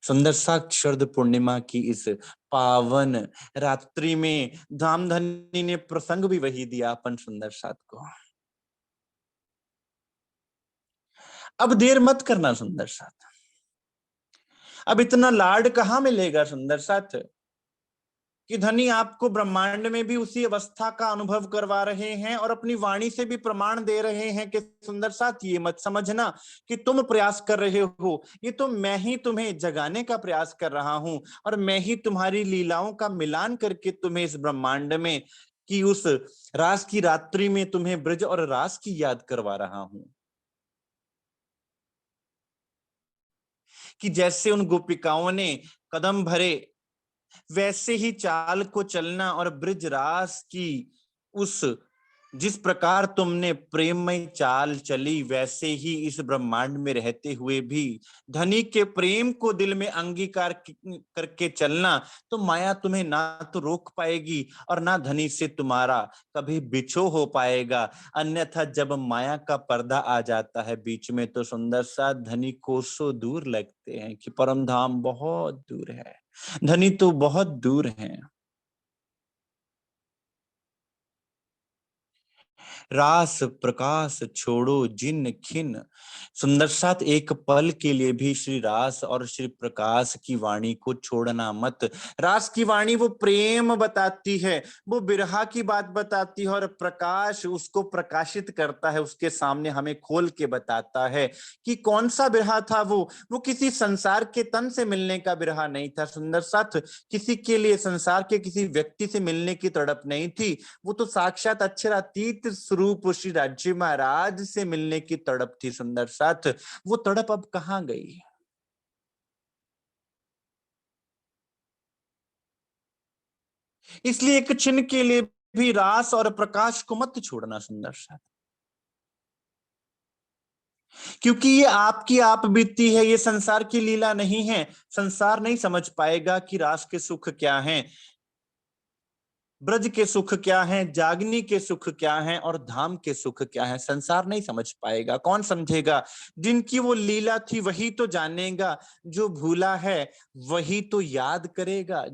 सुंदर सात शरद पूर्णिमा की इस पावन रात्रि में धामधनी ने प्रसंग भी वही दिया अपन सुंदर साथ को। अब देर मत करना सुंदर साथ, अब इतना लाड कहाँ मिलेगा सुंदर साथ कि धनी आपको ब्रह्मांड में भी उसी अवस्था का अनुभव करवा रहे हैं और अपनी वाणी से भी प्रमाण दे रहे हैं कि सुंदर साथ ये मत समझना कि तुम प्रयास कर रहे हो, ये तो मैं ही तुम्हें जगाने का प्रयास कर रहा हूं, और मैं ही तुम्हारी लीलाओं का मिलान करके तुम्हें इस ब्रह्मांड में कि उस रास की रात्रि में तुम्हें ब्रज और रास की याद करवा रहा हूं। कि जैसे उन गोपिकाओं ने कदम भरे वैसे ही चाल को चलना, और ब्रज रास की उस जिस प्रकार तुमने प्रेममय चाल चली, वैसे ही इस ब्रह्मांड में रहते हुए भी धनी के प्रेम को दिल में अंगीकार करके चलना, तो माया तुम्हें ना तो रोक पाएगी और ना धनी से तुम्हारा कभी बिछो हो पाएगा। अन्यथा जब माया का पर्दा आ जाता है बीच में, तो सुंदर सा धनी कोसों दूर लगते हैं कि परम धाम बहुत दूर है, धनी तो बहुत दूर हैं। रास प्रकाश छोड़ो जिन खिन, सुंदर साथ एक पल के लिए भी श्री रास और श्री प्रकाश की वाणी को छोड़ना मत। रास की वाणी वो प्रेम बताती है, वो बिरहा की बात बताती है, और प्रकाश उसको प्रकाशित करता है, उसके सामने हमें खोल के बताता है कि कौन सा बिरहा था वो किसी संसार के तन से मिलने का बिरहा नहीं था सुंदर साथ, किसी के लिए संसार के किसी व्यक्ति से मिलने की तड़प नहीं थी, वो तो साक्षात अक्षरातीत स्वरूप श्री राज्य महाराज से मिलने की तड़प थी सुंदर साथ। वो तड़प अब कहाँ गई? इसलिए एक क्षण के लिए भी रास और प्रकाश को मत छोड़ना सुंदर साथ, क्योंकि ये आपकी आप बीती है, ये संसार की लीला नहीं है। संसार नहीं समझ पाएगा कि रास के सुख क्या हैं। ब्रज के सुख क्या हैं, जागनी के सुख क्या हैं और धाम के सुख क्या हैं, संसार नहीं समझ पाएगा। कौन समझेगा? जिनकी वो लीला थी वही तो जानेगा, जो भूला है वही तो याद करेगा।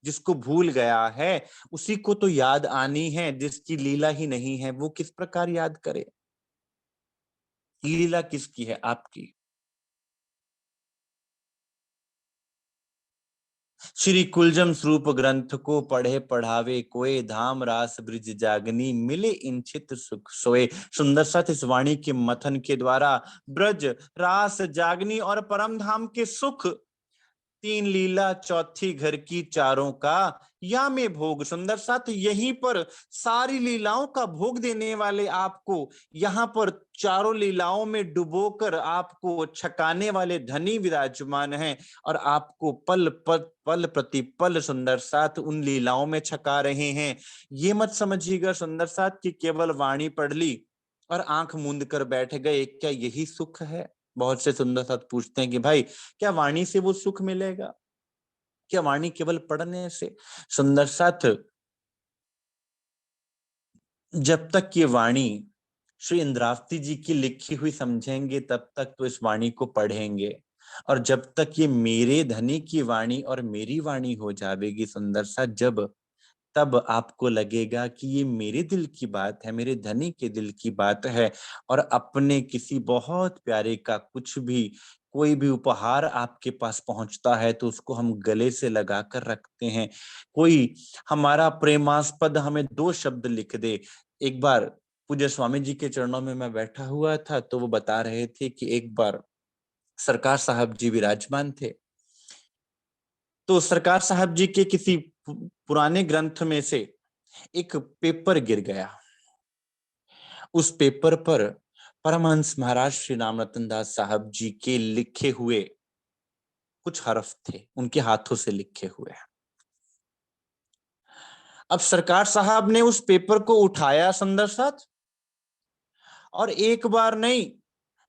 जिसको भूल गया है उसी को तो याद आनी है, जिसकी लीला ही नहीं है वो किस प्रकार याद करे? लीला किसकी है? आपकी। श्री कुलजम स्वरूप ग्रंथ को पढ़े पढ़ावे कोय, धाम रास ब्रिज जागनी मिले इंचित सुख सोए। सुंदर साथ इस वाणी के मथन के द्वारा ब्रज, रास, जागनी और परम धाम के सुख, तीन लीला चौथी घर की चारों का या में भोग। सुंदर साथ यहीं पर सारी लीलाओं का भोग देने वाले आपको, यहाँ पर चारों लीलाओं में डुबोकर आपको छकाने वाले धनी विराजमान हैं और आपको पल पल प्रति पल सुंदर साथ उन लीलाओं में छका रहे हैं। ये मत समझिएगा सुंदर साथ कि केवल वाणी पढ़ ली और आंख मूंद कर बैठ गए, क्या यही सुख है? बहुत से सुंदर साथ पूछते हैं कि भाई क्या वाणी से वो सुख मिलेगा? क्या वाणी केवल पढ़ने से? सुंदर साथ जब तक ये वाणी श्री इंद्रावती जी की लिखी हुई समझेंगे तब तक तो इस वाणी को पढ़ेंगे, और जब तक ये मेरे धनी की वाणी और मेरी वाणी हो जाएगी सुंदर सा, जब तब आपको लगेगा कि ये मेरे दिल की बात है, मेरे धनी के दिल की बात है। और अपने किसी बहुत प्यारे का कुछ भी, कोई भी उपहार आपके पास पहुंचता है तो उसको हम गले से लगा कर रखते हैं। कोई हमारा प्रेमास्पद हमें दो शब्द लिख दे। एक बार पूज्य स्वामी जी के चरणों में मैं बैठा हुआ था तो वो बता रहे थे कि एक बार सरकार साहब जी विराजमान थे, तो सरकार साहब जी के किसी पुराने ग्रंथ में से एक पेपर गिर गया। उस पेपर पर परमहंस महाराज श्री राम रतन दास साहब जी के लिखे हुए कुछ हरफ थे, उनके हाथों से लिखे हुए। अब सरकार साहब ने उस पेपर को उठाया सुंदर साथ, और एक बार नहीं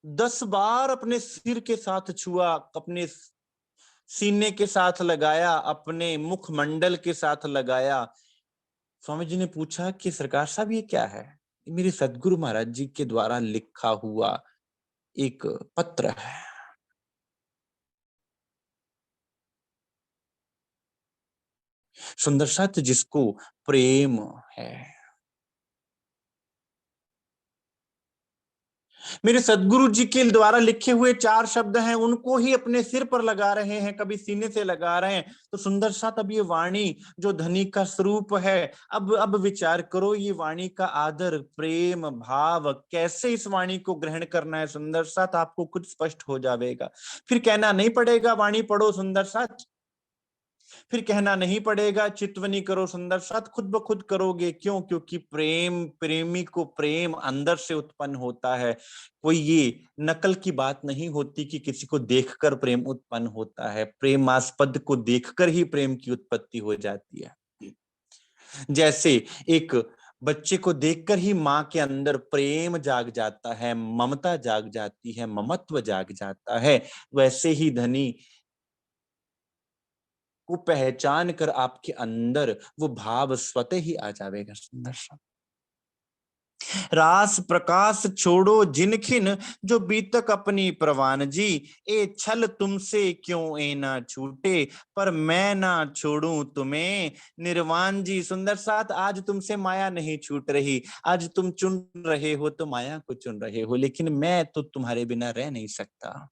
10 बार अपने सिर के साथ छुआ, अपने सीने के साथ लगाया, अपने मुखमंडल के साथ लगाया। स्वामी जी ने पूछा कि सरकार साहब ये क्या है? मेरे सदगुरु महाराज जी के द्वारा लिखा हुआ एक पत्र है। सुंदर साथ जिसको प्रेम है, मेरे सदगुरु जी के द्वारा लिखे हुए 4 शब्द हैं, उनको ही अपने सिर पर लगा रहे हैं, कभी सीने से लगा रहे हैं। तो सुंदर साथ अब ये वाणी जो धनी का स्वरूप है, अब विचार करो ये वाणी का आदर, प्रेम, भाव, कैसे इस वाणी को ग्रहण करना है सुंदर साथ, आपको कुछ स्पष्ट हो जाएगा। फिर कहना नहीं पड़ेगा वाणी पढ़ो सुंदर साथ, फिर कहना नहीं पड़ेगा चितवनी करो सुंदर साथ, खुद ब खुद करोगे। क्यों? क्योंकि प्रेम, प्रेमी को प्रेम अंदर से उत्पन्न होता है। कोई ये नकल की बात नहीं होती कि किसी को देखकर प्रेम उत्पन्न होता है। प्रेमास्पद को देखकर ही प्रेम की उत्पत्ति हो जाती है। जैसे एक बच्चे को देखकर ही माँ के अंदर प्रेम जाग जाता है, ममता जाग जाती है, ममत्व जाग जाता है, वैसे ही धनी को पहचान कर आपके अंदर वो भाव स्वतः ही आ जाएगा। सुंदर सा रास प्रकाश छोड़ो जिनखिन, जो बीतक अपनी प्रवान जी, ए छल तुमसे क्यों ए ना छूटे, पर मैं ना छोड़ूं तुम्हें निर्वाण जी। सुंदर साथ आज तुमसे माया नहीं छूट रही, आज तुम चुन रहे हो तो माया को चुन रहे हो, लेकिन मैं तो तुम्हारे बिना रह नहीं सकता।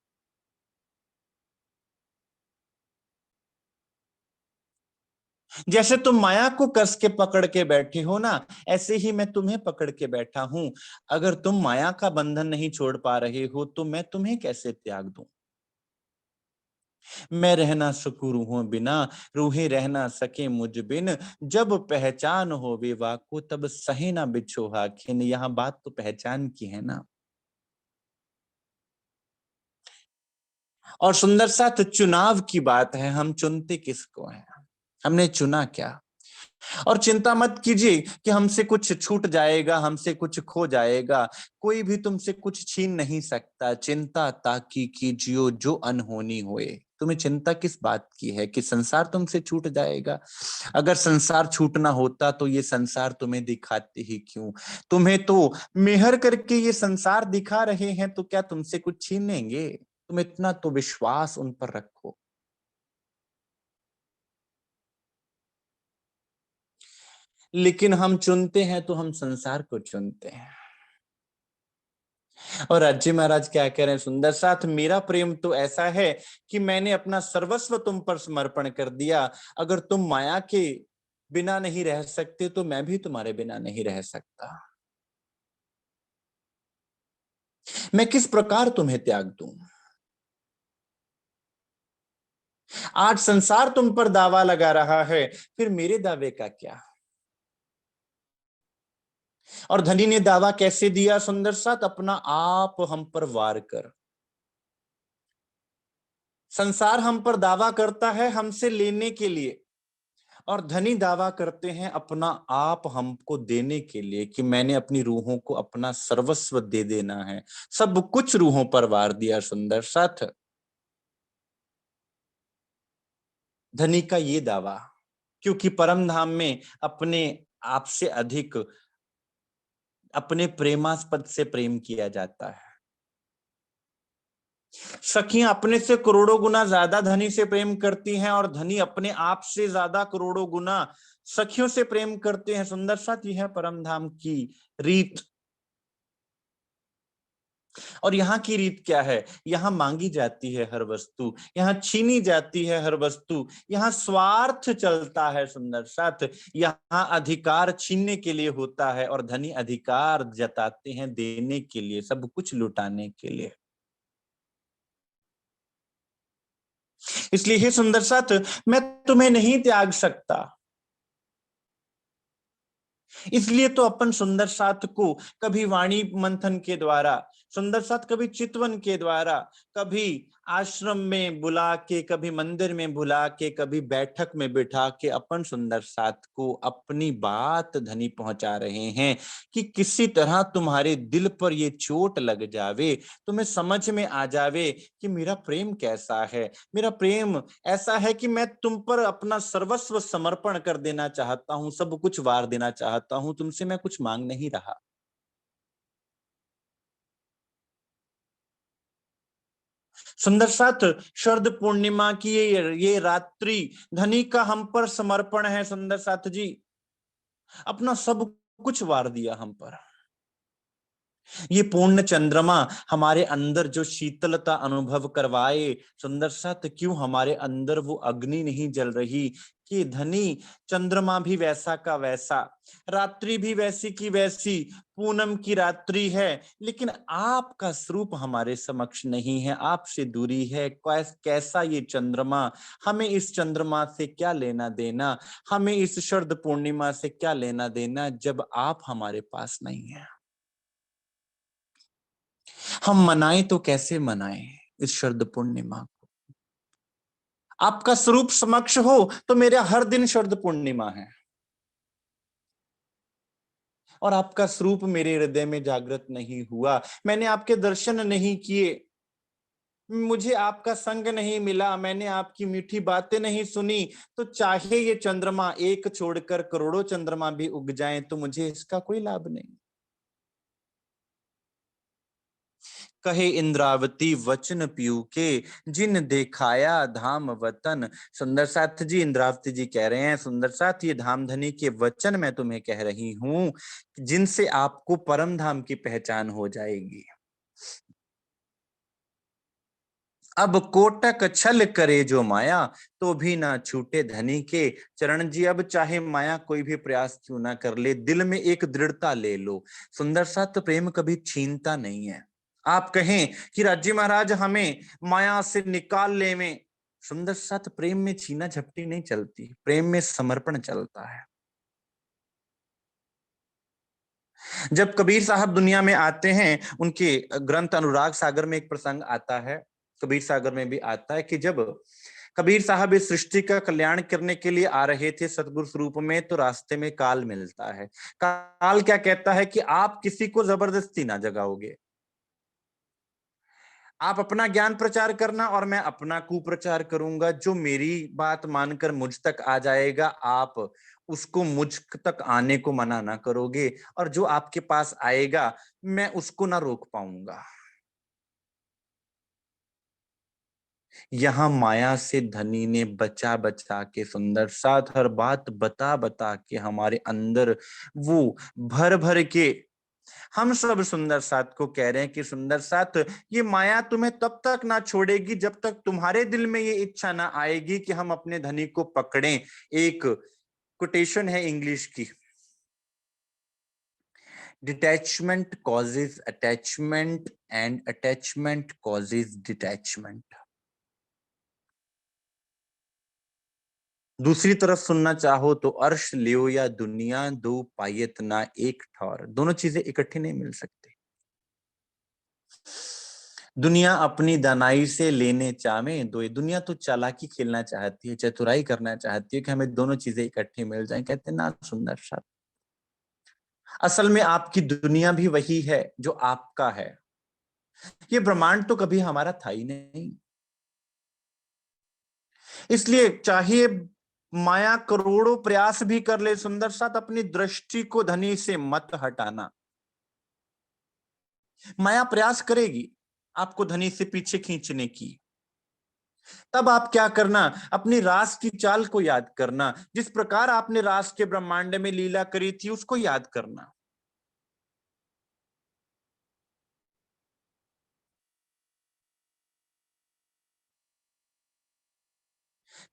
जैसे तुम माया को कस के पकड़ के बैठे हो ना, ऐसे ही मैं तुम्हें पकड़ के बैठा हूं। अगर तुम माया का बंधन नहीं छोड़ पा रहे हो तो मैं तुम्हें कैसे त्याग दूं? मैं रह ना सकूं रूहों बिना, रूहें रह ना सके मुझ बिन, जब पहचान हो विवाह को तब सहे ना बिछोहा खिन। यहाँ बात तो पहचान की है ना। और सुंदर साथ चुनाव की बात है, हम चुनते किसको हैं, हमने चुना क्या। और चिंता मत कीजिए कि हमसे कुछ छूट जाएगा, हमसे कुछ खो जाएगा, कोई भी तुमसे कुछ छीन नहीं सकता। चिंता ताकि कीजियो जो अनहोनी होए, तुम्हें चिंता किस बात की है कि संसार तुमसे छूट जाएगा? अगर संसार छूटना होता तो ये संसार तुम्हें दिखाते ही क्यों? तुम्हें तो मेहर करके ये संसार दिखा रहे हैं, तो क्या तुमसे कुछ छीनेंगे? तुम इतना तो विश्वास उन पर रखो। लेकिन हम चुनते हैं तो हम संसार को चुनते हैं। और राज्य महाराज क्या कह रहे हैं? सुंदर साथ, मेरा प्रेम तो ऐसा है कि मैंने अपना सर्वस्व तुम पर समर्पण कर दिया। अगर तुम माया के बिना नहीं रह सकते तो मैं भी तुम्हारे बिना नहीं रह सकता। मैं किस प्रकार तुम्हें त्याग दूं? आज संसार तुम पर दावा लगा रहा है, फिर मेरे दावे का क्या? और धनी ने दावा कैसे दिया? सुंदर साथ, अपना आप हम पर वार कर। संसार हम पर दावा करता है हमसे लेने के लिए, और धनी दावा करते हैं अपना आप हमको देने के लिए कि मैंने अपनी रूहों को अपना सर्वस्व दे देना है, सब कुछ रूहों पर वार दिया। सुंदर साथ, धनी का ये दावा, क्योंकि परम धाम में अपने आप से अधिक अपने प्रेमास्पद से प्रेम किया जाता है। सखियां अपने से करोड़ों गुना ज्यादा धनी से प्रेम करती हैं, और धनी अपने आप से ज्यादा करोड़ों गुना सखियों से प्रेम करते हैं। सुंदर साथ, यह है परम धाम की रीत। और यहाँ की रीत क्या है? यहाँ मांगी जाती है हर वस्तु, यहाँ छीनी जाती है हर वस्तु, यहाँ स्वार्थ चलता है। सुंदर साथ, यहाँ अधिकार छीनने के लिए होता है, और धनी अधिकार जताते हैं देने के लिए, सब कुछ लुटाने के लिए। इसलिए हे सुंदर साथ, मैं तुम्हें नहीं त्याग सकता। इसलिए तो अपन सुंदर साथ को कभी वाणी मंथन के द्वारा, सुंदर साथ कभी चितवन के द्वारा, कभी आश्रम में बुला के, कभी मंदिर में बुला के, कभी बैठक में बिठा के अपन सुंदर साथ को अपनी बात धनी पहुंचा रहे हैं कि किसी तरह तुम्हारे दिल पर ये चोट लग जावे, तुम्हें समझ में आ जावे कि मेरा प्रेम कैसा है। मेरा प्रेम ऐसा है कि मैं तुम पर अपना सर्वस्व समर्पण कर देना चाहता हूं, सब कुछ वार देना चाहता हूं, तुमसे मैं कुछ मांग नहीं रहा। सुंदर साथ, शरद पूर्णिमा की ये रात्रि धनी का हम पर समर्पण है। सुंदर साथ जी, अपना सब कुछ वार दिया हम पर। ये पूर्ण चंद्रमा हमारे अंदर जो शीतलता अनुभव करवाए, सुंदर साथ, क्यों हमारे अंदर वो अग्नि नहीं जल रही कि धनी चंद्रमा भी वैसा का वैसा, रात्रि भी वैसी की वैसी, पूनम की रात्रि है, लेकिन आपका स्वरूप हमारे समक्ष नहीं है, आपसे दूरी है। कैसा ये चंद्रमा? हमें इस चंद्रमा से क्या लेना देना, हमें इस शरद पूर्णिमा से क्या लेना देना जब आप हमारे पास नहीं है। हम मनाएं तो कैसे मनाएं इस शरद पूर्णिमा को? आपका स्वरूप समक्ष हो तो मेरा हर दिन शरद पूर्णिमा है, और आपका स्वरूप मेरे हृदय में जागृत नहीं हुआ, मैंने आपके दर्शन नहीं किए, मुझे आपका संग नहीं मिला, मैंने आपकी मीठी बातें नहीं सुनी, तो चाहे ये चंद्रमा एक छोड़कर करोड़ों चंद्रमा भी उग जाएं तो मुझे इसका कोई लाभ नहीं। कहे इंद्रावती वचन पीयू के, जिन देखाया धाम वतन। सुंदर साथ जी, इंद्रावती जी कह रहे हैं, सुंदर साथ, ये धाम धनी के वचन मैं तुम्हें कह रही हूं, जिनसे आपको परम धाम की पहचान हो जाएगी। अब कोटक छल करे जो माया, तो भी ना छूटे धनी के चरण। जी, अब चाहे माया कोई भी प्रयास क्यों ना कर ले, दिल में एक दृढ़ता ले लो। सुंदर साथ, प्रेम कभी छीनता नहीं है। आप कहें कि राज्य महाराज हमें माया से निकाल ले में, सुंदर साथ, प्रेम में छीना झपटी नहीं चलती, प्रेम में समर्पण चलता है। जब कबीर साहब दुनिया में आते हैं, उनके ग्रंथ अनुराग सागर में एक प्रसंग आता है, कबीर सागर में भी आता है कि जब कबीर साहब इस सृष्टि का कल्याण करने के लिए आ रहे थे सतगुरु स्वरूप में, तो रास्ते में काल मिलता है। काल क्या कहता है कि आप किसी को जबरदस्ती ना जगाओगे, आप अपना ज्ञान प्रचार करना और मैं अपना कुप्रचार करूंगा। जो मेरी बात मानकर मुझ तक आ जाएगा, आप उसको मुझ तक आने को मना ना करोगे, और जो आपके पास आएगा मैं उसको ना रोक पाऊंगा। यहां माया से धनी ने बचा बचा के सुंदर साथ हर बात बता बता के हमारे अंदर वो भर भर के हम सब सुंदर साथ को कह रहे हैं कि सुंदर साथ, ये माया तुम्हें तब तक ना छोड़ेगी जब तक तुम्हारे दिल में ये इच्छा ना आएगी कि हम अपने धनी को पकड़ें। एक कोटेशन है इंग्लिश की, detachment causes attachment and attachment causes detachment. दूसरी तरफ सुनना चाहो तो अर्श लियो या दुनिया, दो पायत ना एक ठौर। दोनों चीजें इकट्ठी नहीं मिल सकती। दुनिया अपनी दानाई से लेने चाहे दो, दुनिया तो चालाकी खेलना चाहती है, चतुराई करना चाहती है कि हमें दोनों चीजें इकट्ठी मिल जाएं। कहते हैं ना सुंदर सा, असल में आपकी दुनिया भी वही है जो आपका है। ये ब्रह्मांड तो कभी हमारा था ही नहीं। इसलिए चाहे माया करोड़ों प्रयास भी कर ले सुंदर साथ, अपनी दृष्टि को धनी से मत हटाना। माया प्रयास करेगी आपको धनी से पीछे खींचने की, तब आप क्या करना, अपनी रास की चाल को याद करना। जिस प्रकार आपने रास के ब्रह्मांड में लीला करी थी उसको याद करना।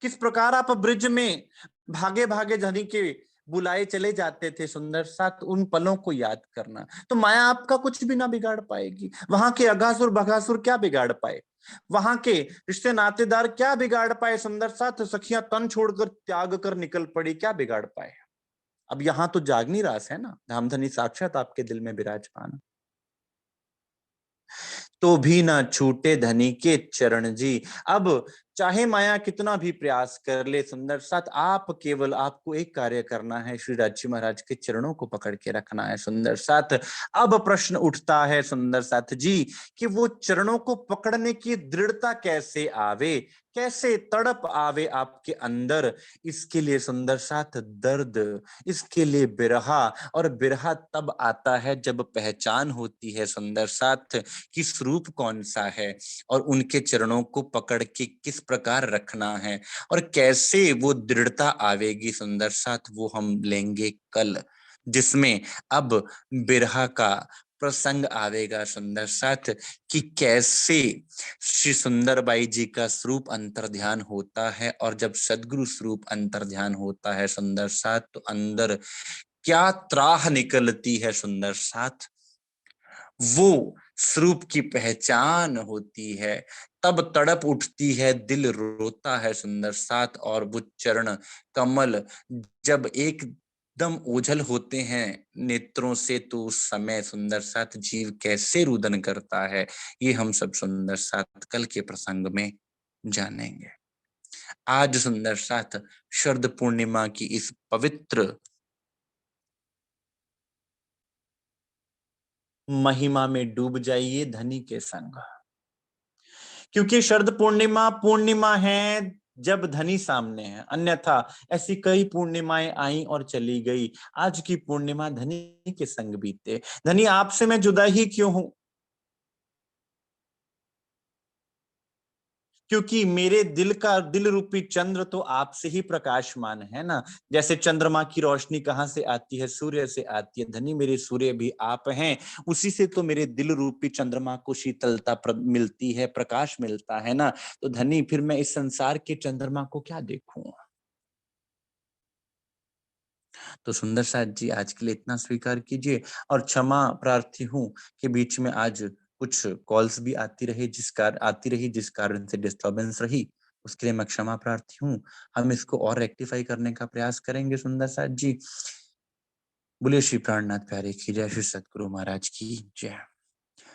किस प्रकार आप ब्रिज में भागे भागे धनी के बुलाए चले जाते थे सुंदर साथ, उन पलों को याद करना। तो माया आपका कुछ भी ना बिगाड़ पाएगी। वहां के अघासुर बघासुर क्या बिगाड़ पाए, वहां के रिश्ते नातेदार क्या बिगाड़ पाए सुंदर साथ, सखियां तन छोड़कर त्याग कर निकल पड़ी, क्या बिगाड़ पाए। अब यहां तो जागनी रास है ना, धामधनी साक्षात आपके दिल में विराजमान, तो भी ना छूटे धनी के चरण जी। अब चाहे माया कितना भी प्रयास कर ले सुंदर साथ, आप केवल आपको एक कार्य करना है, श्री राजी महाराज के चरणों को पकड़ के रखना है सुंदर साथ। अब प्रश्न उठता है सुंदर साथ जी कि वो चरणों को पकड़ने की दृढ़ता कैसे आवे, कैसे तड़प आवे आपके अंदर। इसके लिए सुंदर साथ दर्द, इसके लिए बिरहा, और बिरहा तब आता है जब पहचान होती है सुंदर साथ कि स्वरूप कौन सा है, और उनके चरणों को पकड़ के किस प्रकार रखना है, और कैसे वो दृढ़ता आवेगी सुंदर साथ, वो हम लेंगे कल, जिसमें अब बिरहा का प्रसंग आवेगा सुंदर साथ कि कैसे श्री सुंदरबाई जी का स्वरूप अंतर्ध्यान होता है, और जब सदगुरु स्वरूप अंतर्ध्यान होता है सुंदर साथ, तो अंदर क्या त्राह निकलती है सुंदर साथ, वो स्वरूप की पहचान होती है। तब तड़प उठती है, दिल रोता है सुंदर साथ, और वो चरण कमल जब एकदम ओझल होते हैं नेत्रों से, तो उस समय सुंदर साथ जीव कैसे रुदन करता है, ये हम सब सुंदर साथ कल के प्रसंग में जानेंगे। आज सुंदर साथ शरद पूर्णिमा की इस पवित्र महिमा में डूब जाइए धनी के संग, क्योंकि शरद पूर्णिमा पूर्णिमा है जब धनी सामने है, अन्यथा ऐसी कई पूर्णिमाएं आई और चली गई। आज की पूर्णिमा धनी के संग बीते। धनी आपसे मैं जुदा ही क्यों हूं, क्योंकि मेरे दिल का दिल रूपी चंद्र तो आपसे ही प्रकाशमान है ना। जैसे चंद्रमा की रोशनी कहाँ से आती है, सूर्य से आती है। धनी मेरे सूर्य भी आप हैं, उसी से तो मेरे दिल रूपी चंद्रमा को शीतलता मिलती है, प्रकाश मिलता है ना। तो धनी फिर मैं इस संसार के चंद्रमा को क्या देखूं। तो सुंदर साथ जी आज के लिए इतना स्वीकार कीजिए, और क्षमा प्रार्थी हूं कि बीच में आज कुछ कॉल्स भी आती रही जिस कारण से डिस्टर्बेंस रही, उसके लिए मैं क्षमा प्रार्थी हूं। हम इसको और रेक्टिफाई करने का प्रयास करेंगे सुंदर साथ जी। बोलिए श्री प्राणनाथ प्यारे की जय, श्री सतगुरु महाराज की जय।